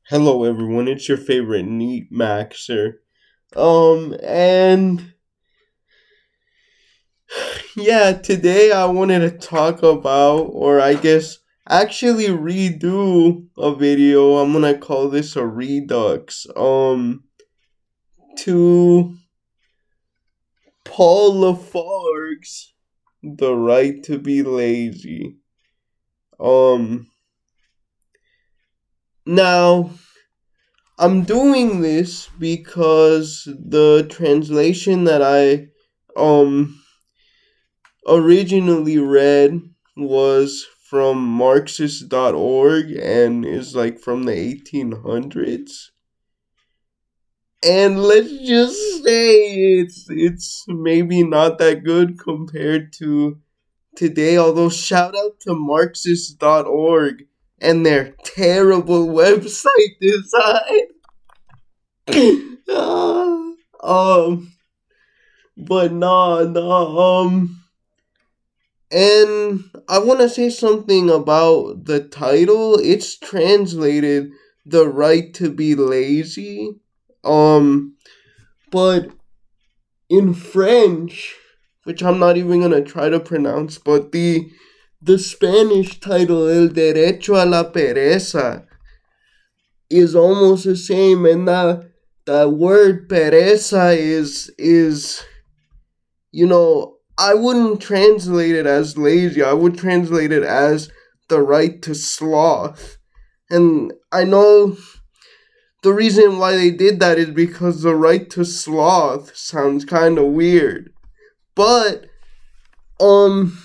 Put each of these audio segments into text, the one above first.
Hello everyone, it's your favorite Neat Maxer. And yeah, today I wanted to talk about, or I guess actually redo a video. I'm gonna call this a redux. To Paul Lafargue's The Right to Be Lazy. Um, Now, I'm doing this because the translation that I, um, originally read was from Marxist.org and is like from the 1800s. And let's just say it's maybe not that good compared to today, although shout out to Marxist.org and their terrible website design. Ah, but and I want to say something about the title. It's translated "The Right to Be Lazy," um, but in French, which I'm not even gonna try to pronounce, but the Spanish title "El Derecho a la Pereza" is almost the same, and that word pereza is I wouldn't translate it as lazy. I would translate it as the right to sloth. And I know the reason why they did that is because the right to sloth sounds kind of weird. But um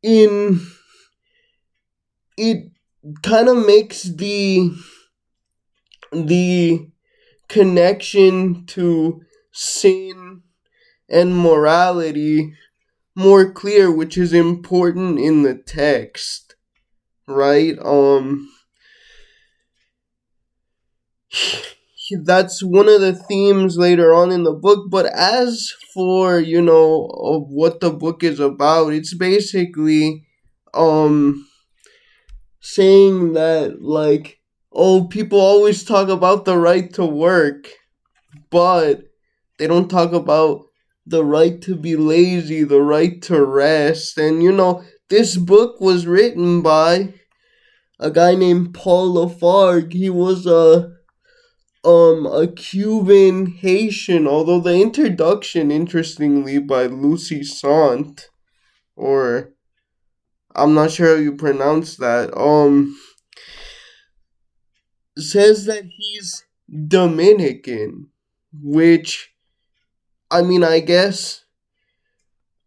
in it kind of makes the connection to sin and morality more clear, which is important in the text, right? That's one of the themes later on in the book. But as for of what the book is about, it's basically um saying that, like, oh, people always talk about the right to work, but they don't talk about the right to be lazy, the right to rest. And this book was written by a guy named Paul Lafargue. He was a Cuban Haitian, although the introduction, interestingly, by Lucy Sant, or I'm not sure how you pronounce that, says that he's Dominican, which, I mean, I guess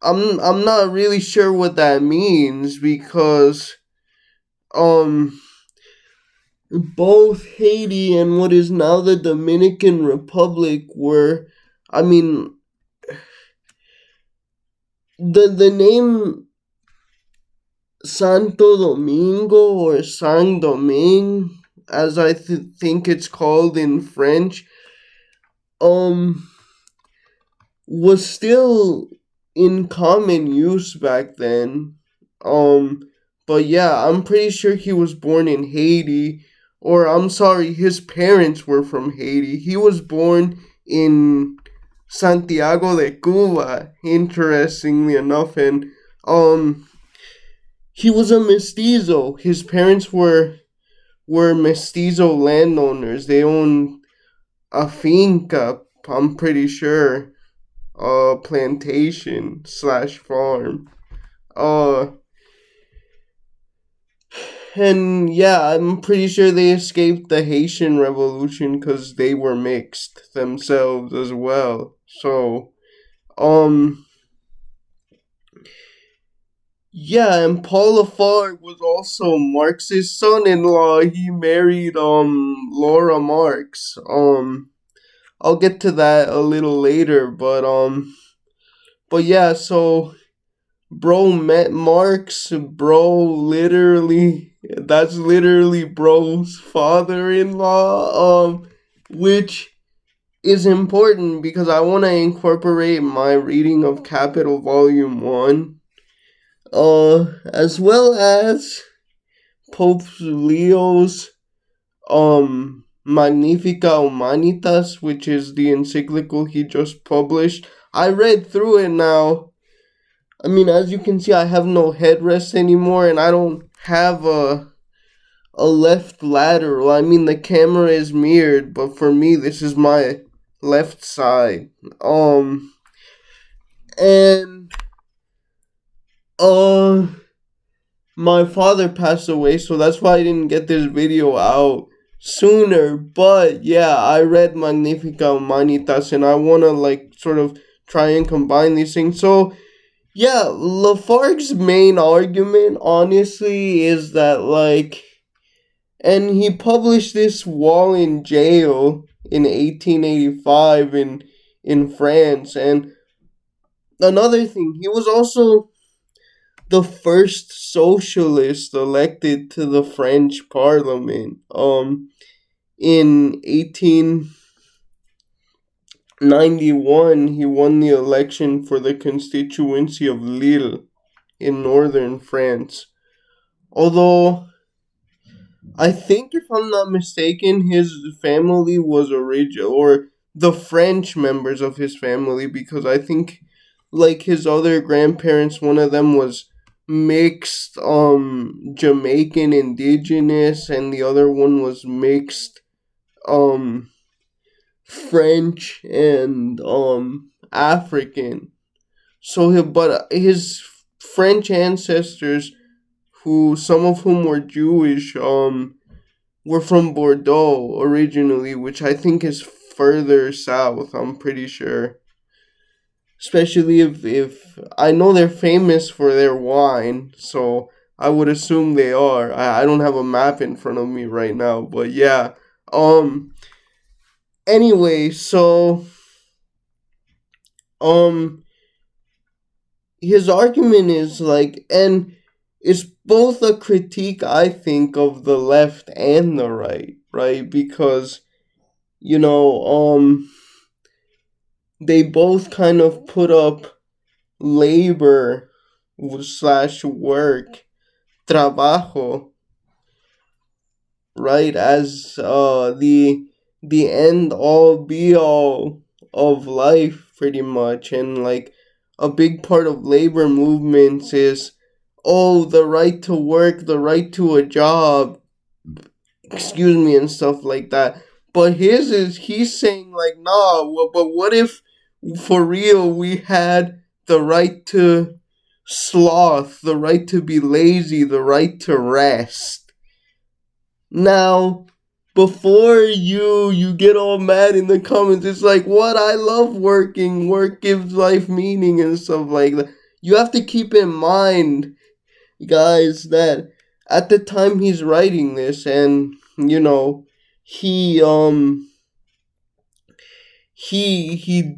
I'm not really sure what that means, because um both Haiti and what is now the Dominican Republic were, I mean, the name Santo Domingo, or Saint Domingue, as I think it's called in French, um was still in common use back then. Um, but yeah, I'm pretty sure he was born in Haiti, or I'm sorry, his parents were from Haiti. He was born in Santiago de Cuba, interestingly enough, and um, he was a mestizo. His parents were mestizo landowners. They owned a finca, I'm pretty sure, plantation slash farm. Uh, and yeah, I'm pretty sure they escaped the Haitian Revolution because they were mixed themselves as well. So, um, yeah, and Paul Lafargue was also Marx's son-in-law. He married Laura Marx. I'll get to that a little later, but yeah, so bro met Marx. Bro, literally, that's literally bro's father-in-law. Which is important because I want to incorporate my reading of Capital Volume 1, as well as Pope Leo's Magnifica Humanitas, which is the encyclical he just published. I read through it now. I mean, as you can see, I have no headrest anymore, and I don't have a left lateral. I mean, the camera is mirrored, but for me, this is my left side. And uh, my father passed away, so that's why I didn't get this video out sooner. But yeah, I read Magnifica Humanitas, and I wanna like sort of try and combine these things. So yeah, Lafargue's main argument, honestly, is that like, and he published this while in jail in 1885 in France. And another thing, he was also the first socialist elected to the French Parliament. In 1891, he won the election for the constituency of Lille in northern France. Although I think, if I'm not mistaken, his family was original, or the French members of his family, because I think, like his other grandparents, one of them was mixed, Jamaican indigenous, and the other one was mixed, um, French and African. So, but his French ancestors, who some of whom were Jewish, were from Bordeaux originally, which I think is further south, I'm pretty sure. Especially if I know they're famous for their wine, so I would assume they are. I don't have a map in front of me right now, but yeah. Um anyway, so um his argument is like, and it's both a critique, I think, of the left and the right, right? Because you know, they both kind of put up labor slash work, trabajo, right, as the end all be all of life, pretty much. And like a big part of labor movements is, oh, the right to work, the right to a job, excuse me, and stuff like that. But his is, he's saying like, nah, but what if for real we had the right to sloth, the right to be lazy, the right to rest? Now, before you get all mad in the comments, it's like, what, I love working, work gives life meaning and stuff like that. You have to keep in mind, guys, that at the time he's writing this, and you know, he he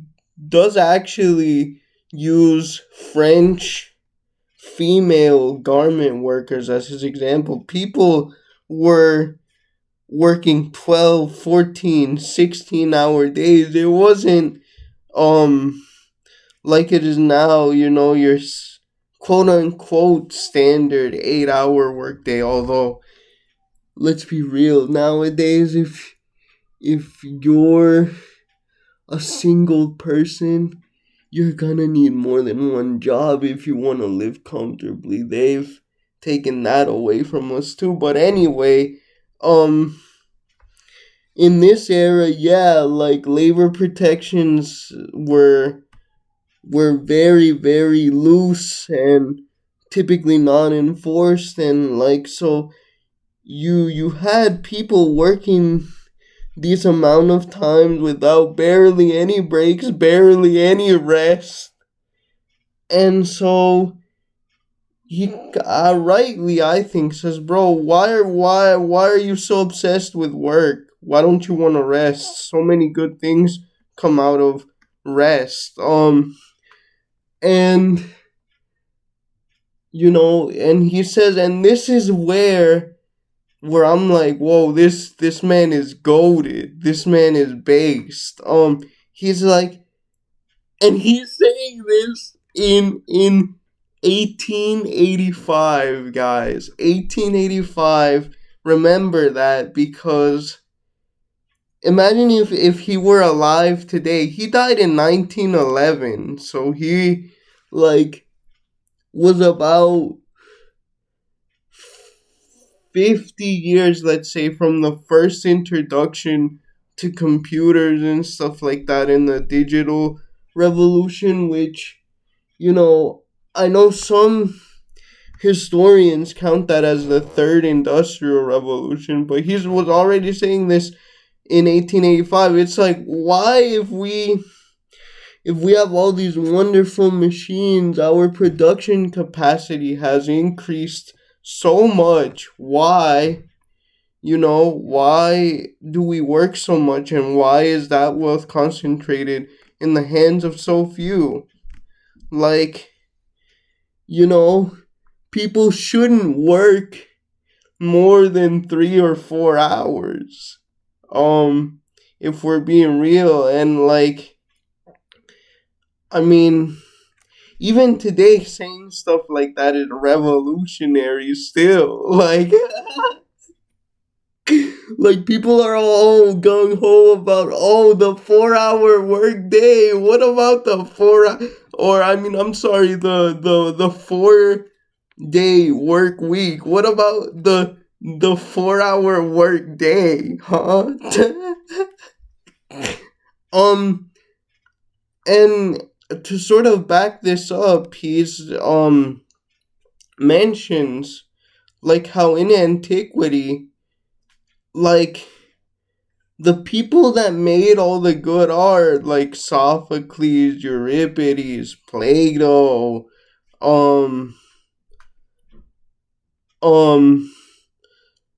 does actually use French female garment workers as his example. People were working 12, 14, 16 hour days. It wasn't like it is now, you know, your quote unquote standard 8 hour workday. Although, let's be real, nowadays, if you're a single person, you're gonna need more than one job if you want to live comfortably. They've taken that away from us too. But anyway, in this era, yeah, like labor protections were very, very loose and typically not enforced. And like, so you had people working these amount of times without barely any breaks, barely any rest. And so he, rightly, I think, says, bro, why are you so obsessed with work? Why don't you want to rest? So many good things come out of rest. And you know, and he says, and this is where I'm like, whoa, this man is goated. This man is based. He's like, and he's saying this in 1885, guys. 1885, remember that, because imagine if he were alive today. He died in 1911, so he like was about 50 years, let's say, from the first introduction to computers and stuff like that in the digital revolution, which, you know, I know some historians count that as the third industrial revolution, but he was already saying this in 1885. It's like, why, if we have all these wonderful machines, our production capacity has increased so much, why do we work so much, and why is that wealth concentrated in the hands of so few? Like, you know, people shouldn't work more than 3 or 4 hours. If we're being real, and like, I mean, even today, saying stuff like that is revolutionary still. Like people are all gung ho about, oh, the 4 hour work day. What about the or I mean, I'm sorry, the 4 day work week. What about the 4 hour work day, huh? um, and to sort of back this up, he's mentions like how in antiquity, like the people that made all the good art, like Sophocles, Euripides, Plato, um, um,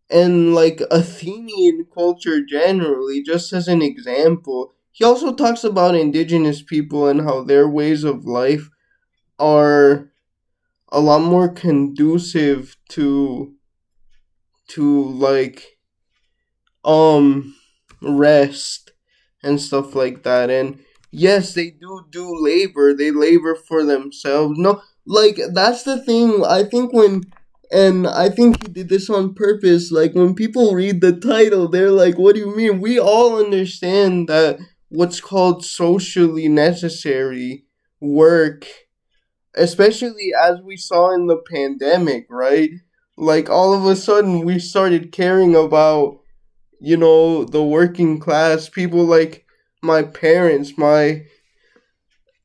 and like Athenian culture generally, just as an example. He also talks about indigenous people and how their ways of life are a lot more conducive to like um rest and stuff like that. And yes, they do labor. They labor for themselves. No, like that's the thing. I think when and I think he did this on purpose. Like when people read the title, they're like, "What do you mean?" We all understand that what's called socially necessary work, especially as we saw in the pandemic, right? Like all of a sudden we started caring about, the working class, people like my parents, and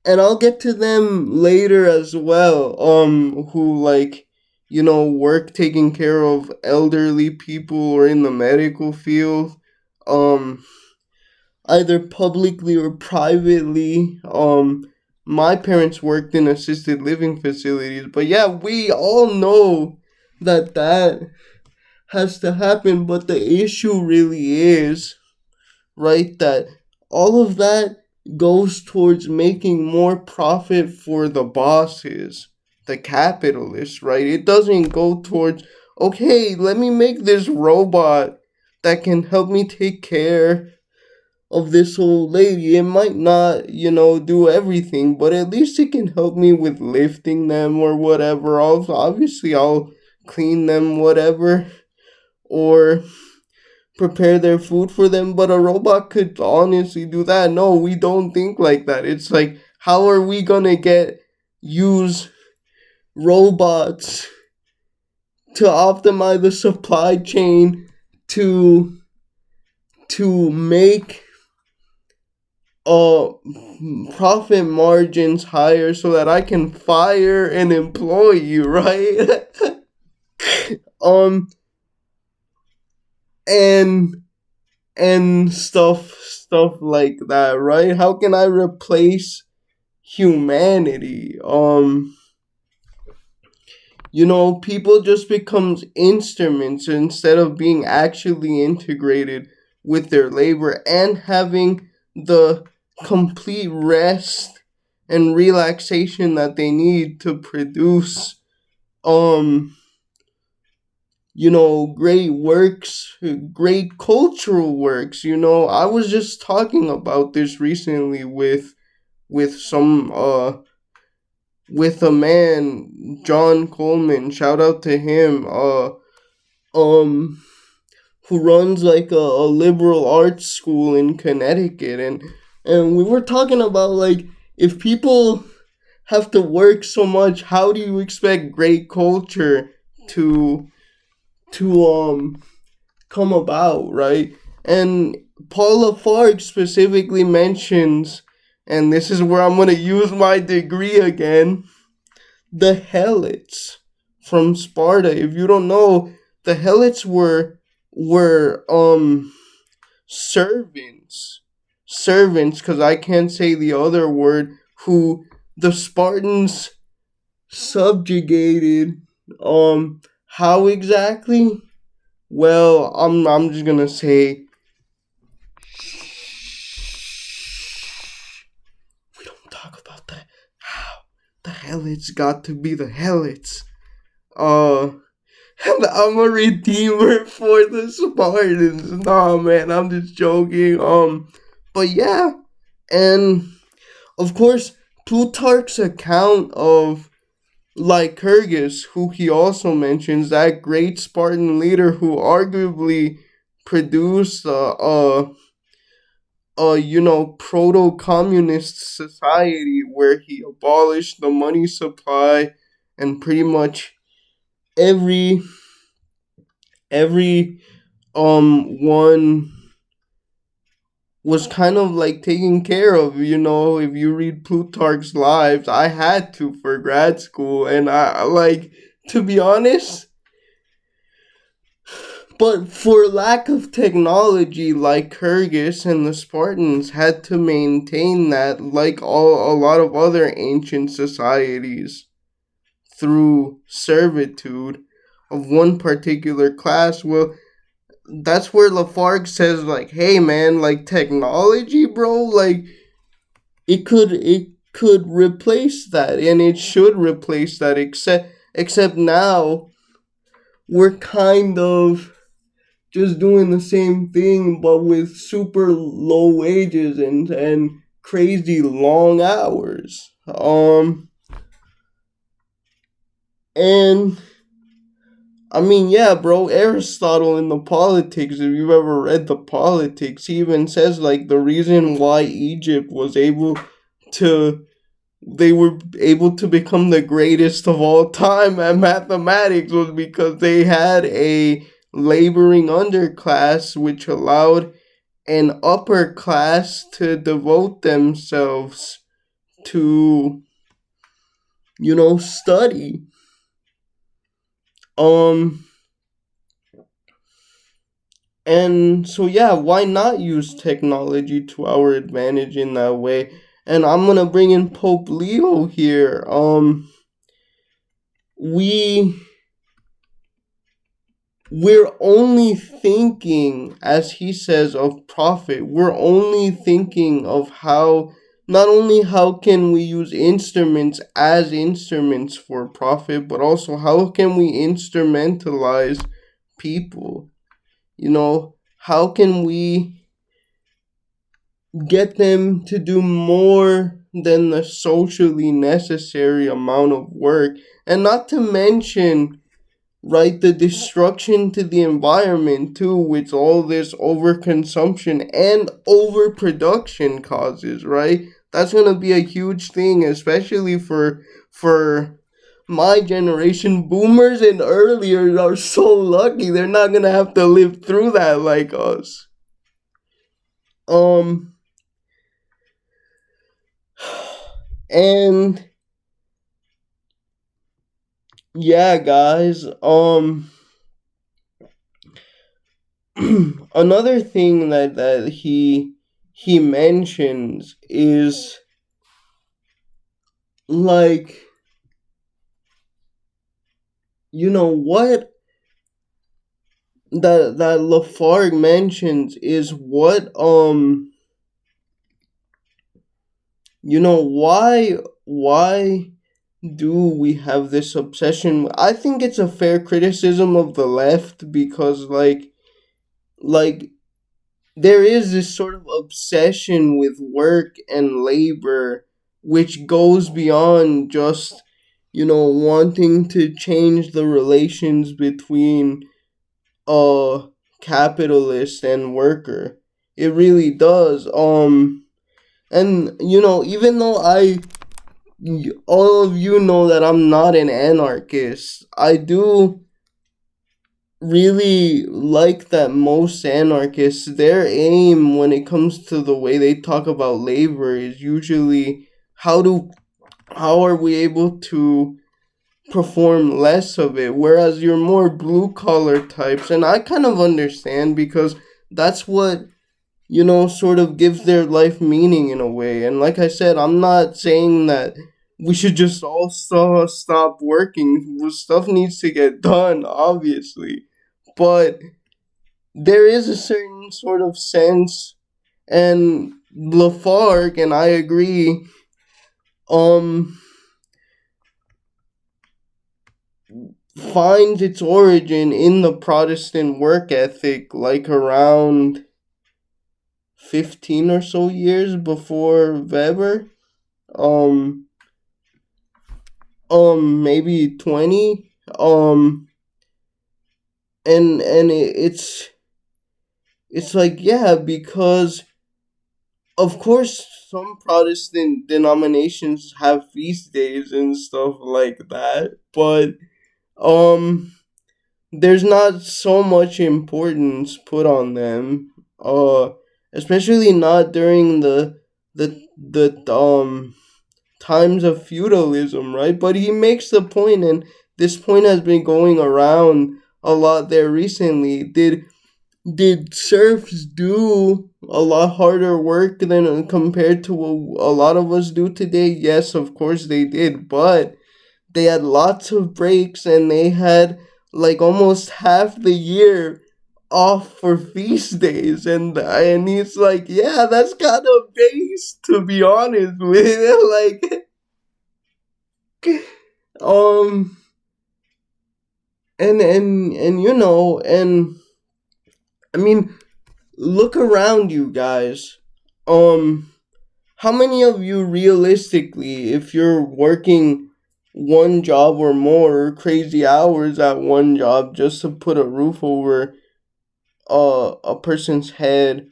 I'll get to them later as well, who like, work taking care of elderly people or in the medical field, um, either publicly or privately. My parents worked in assisted living facilities, but yeah, we all know that has to happen, but the issue really is, right, that all of that goes towards making more profit for the bosses, the capitalists, right? It doesn't go towards, okay, let me make this robot that can help me take care of this old lady. It might not, do everything, but at least it can help me with lifting them or whatever. I'll clean them, whatever, or prepare their food for them, but a robot could honestly do that. No, we don't think like that. It's like, how are we gonna use robots to optimize the supply chain to make uh profit margins higher so that I can fire and employ you, right? um and stuff like that, right? How can I replace humanity? People just becomes instruments instead of being actually integrated with their labor and having the complete rest and relaxation that they need to produce um great works, great cultural works. I was just talking about this recently with some with a man, John Coleman. Shout out to him. Um who runs like a liberal arts school in Connecticut, and we were talking about like if people have to work so much, how do you expect great culture to to come about, right? And Paul Lafargue specifically mentions, and this is where I'm gonna use my degree again, the Helots from Sparta. If you don't know, the Helots were servants, servants, because I can't say the other word, who the Spartans subjugated. How exactly? Well, I'm just gonna say we don't talk about that. How the Helots got to be the Helots. Uh, I'm a redeemer for the Spartans. Nah, man, I'm just joking. But yeah, and of course, Plutarch's account of Lycurgus, who he also mentions, that great Spartan leader who arguably produced proto-communist society where he abolished the money supply and pretty much every every one was kind of like taken care of. If you read Plutarch's lives, I had to for grad school, and I like, to be honest, but for lack of technology, like Lycurgus and the Spartans had to maintain that, like a lot of other ancient societies, through servitude of one particular class. Well, that's where Lafargue says, like, hey man, like technology, bro, like it could replace that, and it should replace that, except now we're kind of just doing the same thing but with super low wages and crazy long hours. And I mean, yeah, bro, Aristotle in the Politics, if you've ever read the Politics, he even says, like, the reason why Egypt was able to, they were able to become the greatest of all time at mathematics was because they had a laboring underclass, which allowed an upper class to devote themselves to, study. Um, And so, yeah, why not use technology to our advantage in that way? And I'm gonna bring in Pope Leo here. We we're only thinking, as he says, of profit. We're only thinking of how, not only how can we use instruments as instruments for profit, but also how can we instrumentalize people. How can we get them to do more than the socially necessary amount of work? And not to mention, right, the destruction to the environment too, which all this overconsumption and overproduction causes, right? That's going to be a huge thing, especially for my generation. Boomers and earlier are so lucky, they're not going to have to live through that like us. um and yeah, guys, another thing that he mentions is, like, what that Lafargue mentions is what, why do we have this obsession? I think it's a fair criticism of the left because, like there is this sort of obsession with work and labor, which goes beyond just, wanting to change the relations between uh capitalist and worker. It really does. And even though all of you know that I'm not an anarchist, I do really like that most anarchists, their aim when it comes to the way they talk about labor is usually how do how are we able to perform less of it, whereas you're more blue collar types, and I kind of understand because that's what sort of gives their life meaning in a way. And like I said, I'm not saying that we should just all stop working. Stuff needs to get done, obviously, but there is a certain sort of sense, and Lafargue, and I agree, um finds its origin in the Protestant work ethic, like around 15 or so years before Weber. Um, maybe 20. And it's like, yeah, because of course some Protestant denominations have feast days and stuff like that, but um there's not so much importance put on them, especially not during the times of feudalism, right? But he makes the point, and this point has been going around a lot there recently. Did serfs do a lot harder work than compared to what a lot of us do today? Yes, of course they did, but they had lots of breaks, and they had like almost half the year off for feast days, and he's like, yeah, that's kind of base, to be honest with you. Like, um and and I mean, look around you guys. um how many of you realistically, if you're working one job or more, crazy hours at one job just to put a roof over a person's head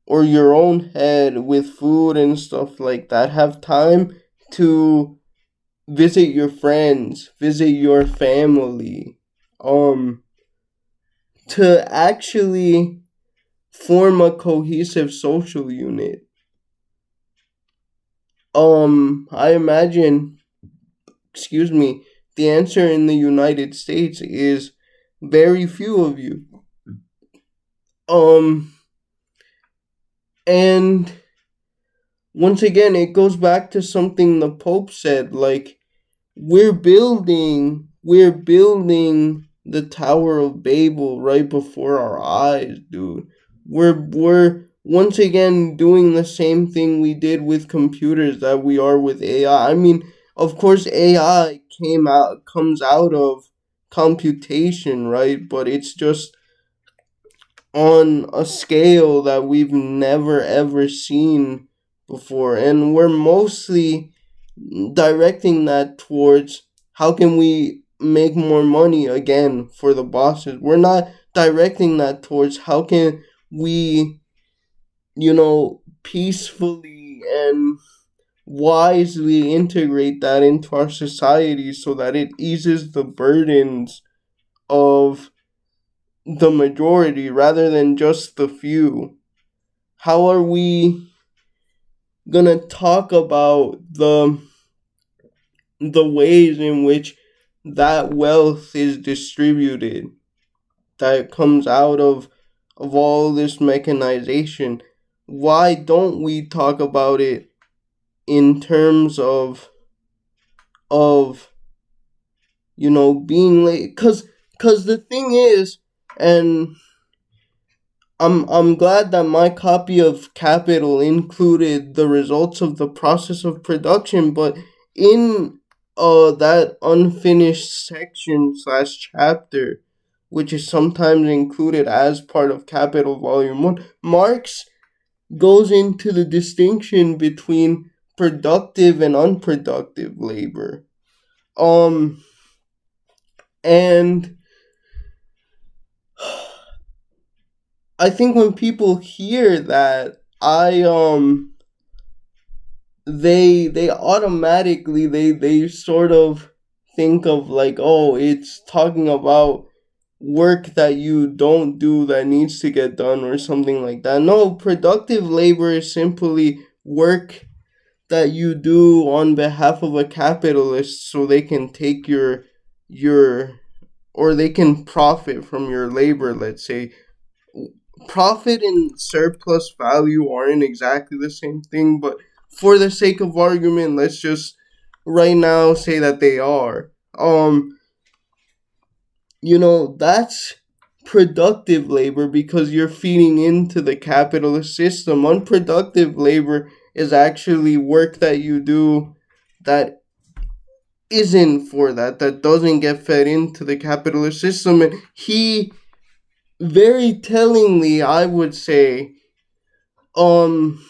or your own head with food and stuff like that, have time to visit your friends, visit your family, um to actually form a cohesive social unit? I imagine, excuse me, the answer in the United States is very few of you. Um, and once again, it goes back to something the Pope said, like, we're building the Tower of Babel right before our eyes, dude. We're once again doing the same thing we did with computers that we are with AI. I mean, of course AI comes out of computation, right? But it's just on a scale that we've never ever seen before, and we're mostly directing that towards how can we make more money again for the bosses. We're not directing that towards how can we, peacefully and wisely integrate that into our society so that it eases the burdens of the majority rather than just the few. How are we gonna talk about the ways in which that wealth is distributed, that comes out of all this mechanization? Why don't we talk about it in terms of being late? Cause the thing is, and I'm glad that my copy of Capital included the results of the process of production, but in that unfinished section slash chapter, which is sometimes included as part of Capital Volume 1, Marx goes into the distinction between productive and unproductive labor. And I think when people hear that, they automatically they sort of think of like, oh, it's talking about work that you don't do that needs to get done or something like that. No, productive labor is simply work that you do on behalf of a capitalist so they can take your or they can profit from your labor, let's say. Profit and surplus value aren't exactly the same thing, but for the sake of argument, let's just right now say that they are. That's productive labor because you're feeding into the capitalist system. Unproductive labor is actually work that you do that isn't for that doesn't get fed into the capitalist system. And he very tellingly, I would say, um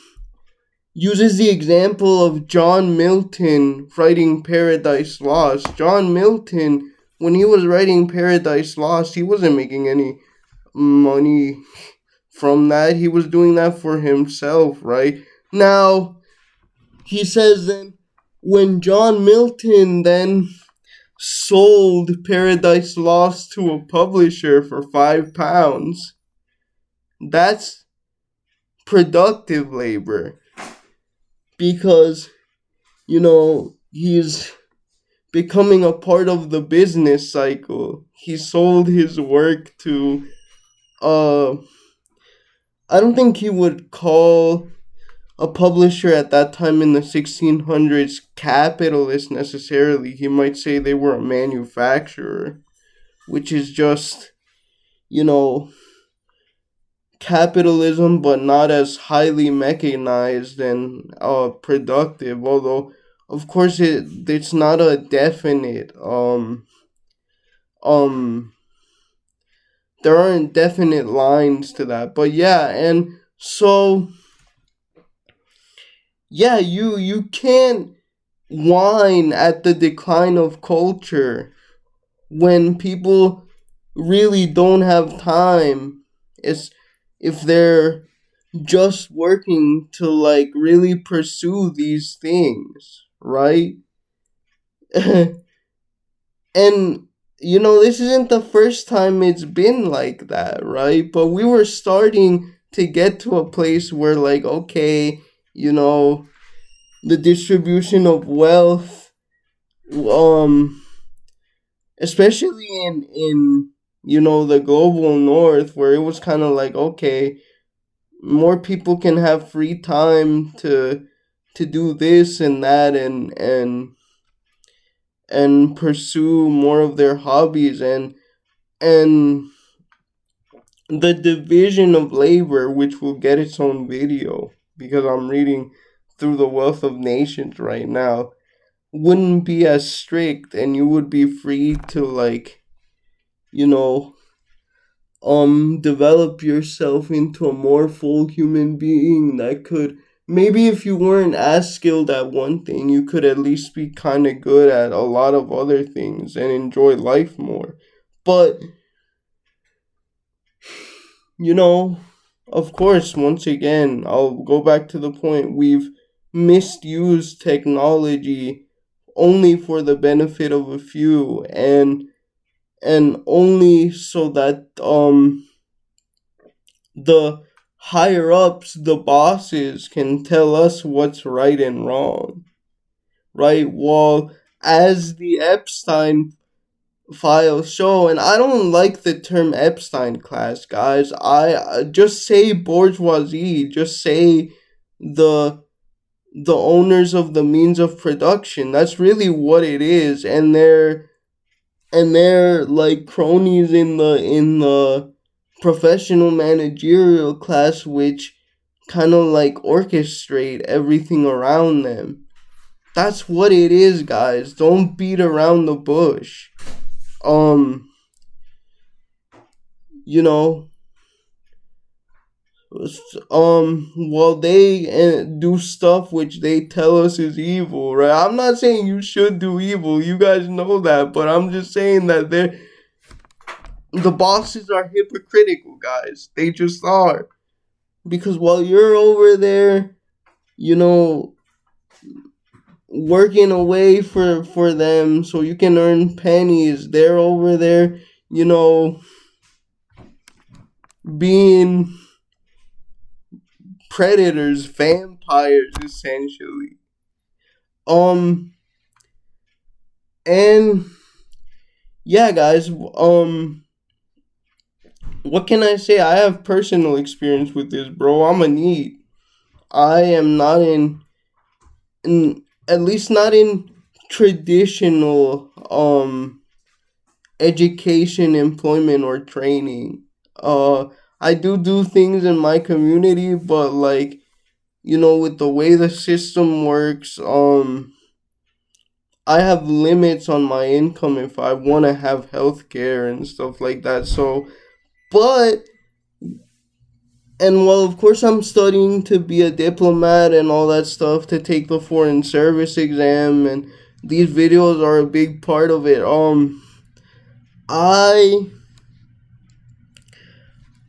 uses the example of John Milton writing Paradise Lost. John Milton, when he was writing Paradise Lost, he wasn't making any money from that. He was doing that for himself, right? Now, he says then when John Milton then sold Paradise Lost to a publisher for £5, that's productive labor because, he's becoming a part of the business cycle. He sold his work to, uh, I don't think he would call a publisher at that time in the 1600s capitalist necessarily. He might say they were a manufacturer, which is just, you know, capitalism, but not as highly mechanized and productive. Although, of course, it's not a definite um there aren't definite lines to that. But yeah, and so yeah, you can't whine at the decline of culture when people really don't have time. It's if they're just working to like really pursue these things, right? And this isn't the first time it's been like that, right? But we were starting to get to a place where like, okay, the distribution of wealth, um especially in the global north, where it was kind of like, okay, more people can have free time to do this and that and pursue more of their hobbies, and the division of labor, which will get its own video because I'm reading through the Wealth of Nations right now, wouldn't be as strict, and you would be free to like, you know develop yourself into a more full human being that could, maybe if you weren't as skilled at one thing, you could at least be kind of good at a lot of other things and enjoy life more. But you know of course, once again, I'll go back to the point, we've misused technology only for the benefit of a few, and only so that the higher ups, the bosses, can tell us what's right and wrong, right? Well, as the Epstein files show, and I don't like the term Epstein class, guys. I just say bourgeoisie, just say the the owners of the means of production. That's really what it is, and they're like cronies in the professional managerial class, which kind of like orchestrate everything around them. That's what it is, guys. Don't beat around the bush. um you know well, they do stuff which they tell us is evil, right? I'm not saying you should do evil, you guys know that, but I'm just saying that The bosses are hypocritical, guys. They just are. Because while you're over there, you know, working away for them so you can earn pennies, they're over there, you know, being predators, vampires, essentially. Um, and yeah, guys. What can I say? I have personal experience with this, bro. I'm a neat. I am not in at least not in traditional education, employment, or training. Uh, I do things in my community, but like with the way the system works, I have limits on my income if I want to have health care and stuff like that. So, but and well, of course, I'm studying to be a diplomat and all that stuff to take the foreign service exam, and these videos are a big part of it. I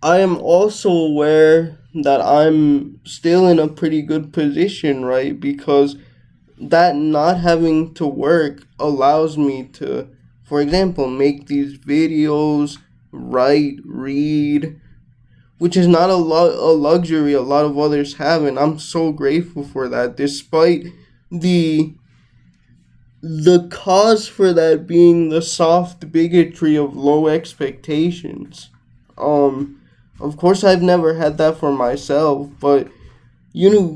I am also aware that I'm still in a pretty good position, right? Because that not having to work allows me to, for example, make these videos, write, read, which is not a luxury a lot of others have, and I'm so grateful for that. Despite the the cause for that being the soft bigotry of low expectations. Um, of course, I've never had that for myself, but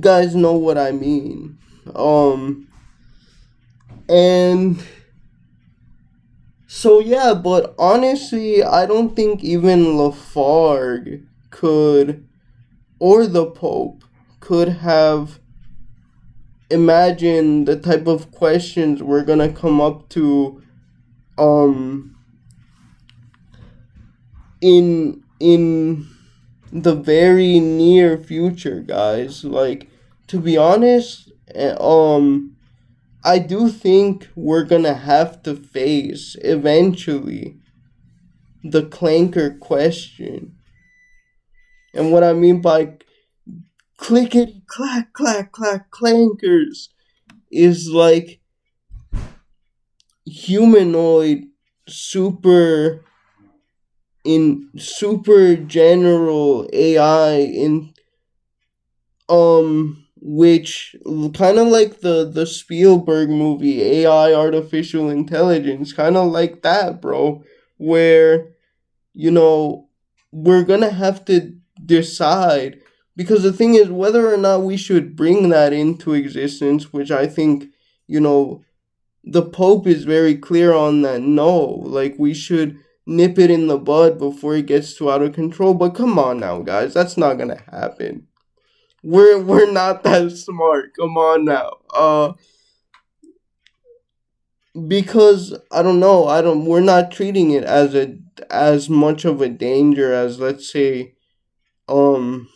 guys know what I mean. Um, and so yeah, but honestly, I don't think even Lafargue could, or the Pope could have imagined the type of questions we're gonna come up to um in the very near future, guys. Like, to be honest, I do think we're gonna have to face eventually the clanker question. And what I mean by clickety clack clack clack clankers is like humanoid super in super general AI in which kind of like the Spielberg movie AI artificial intelligence, kind of like that, bro, where you know we're going to have to decide, because the thing is whether or not we should bring that into existence, which I think you know the Pope is very clear on that. No, like we should nip it in the bud before it gets too out of control. But come on now, guys, that's not gonna happen. We're not that smart. Come on now. Because I don't know, I don't. We're not treating it as much of a danger as, let's say, um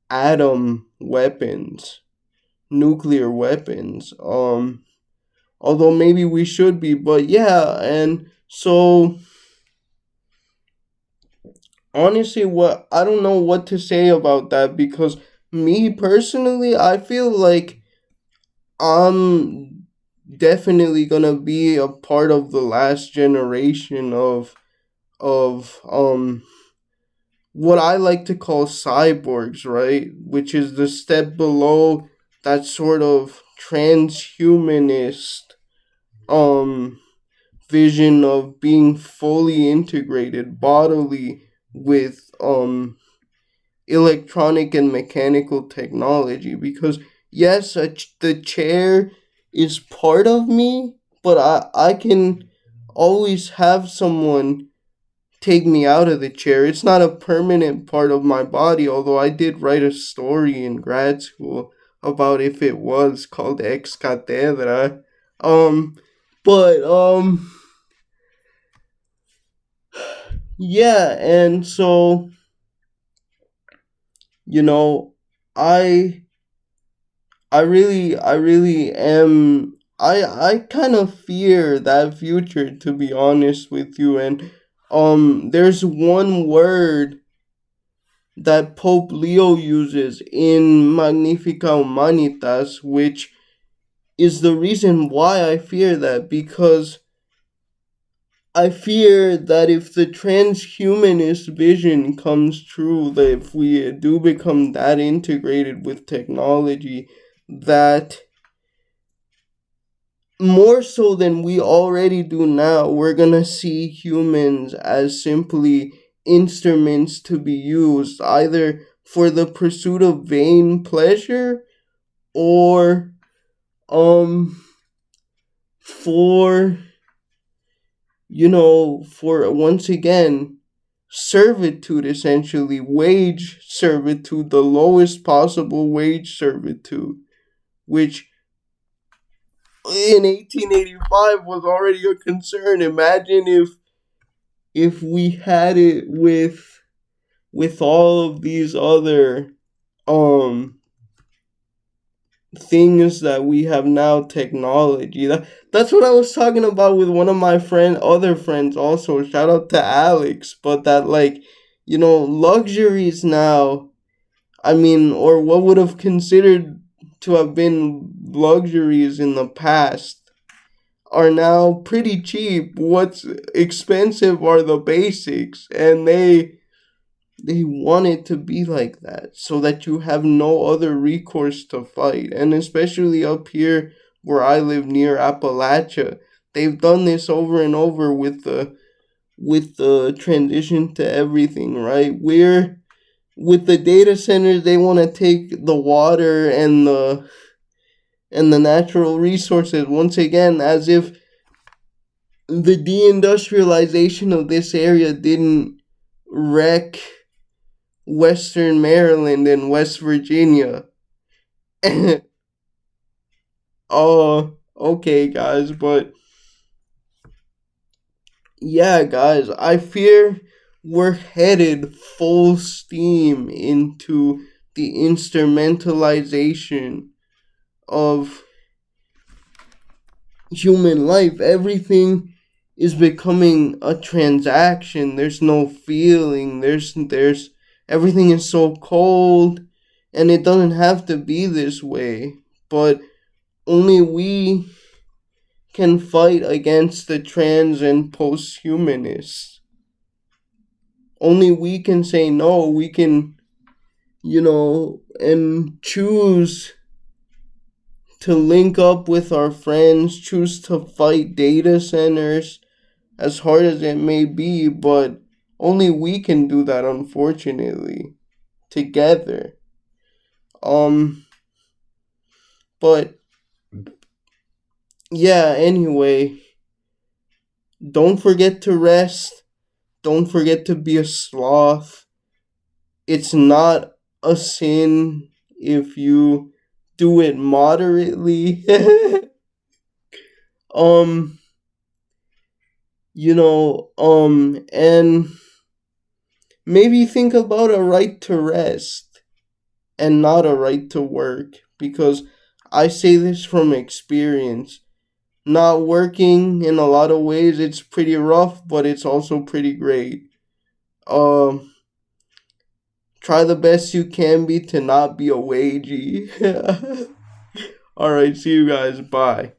atom weapons, nuclear weapons. Although maybe we should be, but yeah. And so honestly, what I don't know what to say about that, because me personally, I feel like I'm definitely gonna be a part of the last generation of what I like to call cyborgs, right? Which is the step below that sort of transhumanist um vision of being fully integrated bodily with electronic and mechanical technology. Because yes, the chair is part of me, but I can always have someone take me out of the chair. It's not a permanent part of my body, although I did write a story in grad school about if it was, called Ex Cathedra. Um but yeah, and so you know, I I really am I kind of fear that future, to be honest with you. And there's one word that Pope Leo uses in Magnifica Humanitas, which is the reason why I fear that, because I fear that if the transhumanist vision comes true, that if we do become that integrated with technology, that more so than we already do now, we're gonna see humans as simply instruments to be used either for the pursuit of vain pleasure or um for for once again servitude, essentially wage servitude, the lowest possible wage servitude, which in 1885 was already a concern. Imagine if we had it with all of these other um things that we have now, technology. That's what I was talking about with one of my other friends also. Shout out to Alex. But that, like, luxuries now, I mean, or what would have considered to have been luxuries in the past, are now pretty cheap. What's expensive are the basics, and they want it to be like that so that you have no other recourse to fight. And especially up here where I live near Appalachia, they've done this over and over with the transition to everything, right? We're with the data centers, they want to take the water and the natural resources once again, as if the deindustrialization of this area didn't wreck Western Maryland and West Virginia. Oh, okay, guys, but yeah, guys, I fear we're headed full steam into the instrumentalization of human life. Everything is becoming a transaction. There's no feeling. There's everything is so cold, and it doesn't have to be this way. But only we can fight against the trans and posthumanists. Only we can say no. We can, and choose to link up with our friends, choose to fight data centers, as hard as it may be, but only we can do that, unfortunately, together. Um, but yeah, anyway, don't forget to rest. Don't forget to be a sloth. It's not a sin if you do it moderately. um, and maybe think about a right to rest and not a right to work, because I say this from experience. Not working, in a lot of ways, it's pretty rough, but it's also pretty great. Um, Try the best you can be to not be a wagey. All right, see you guys. Bye.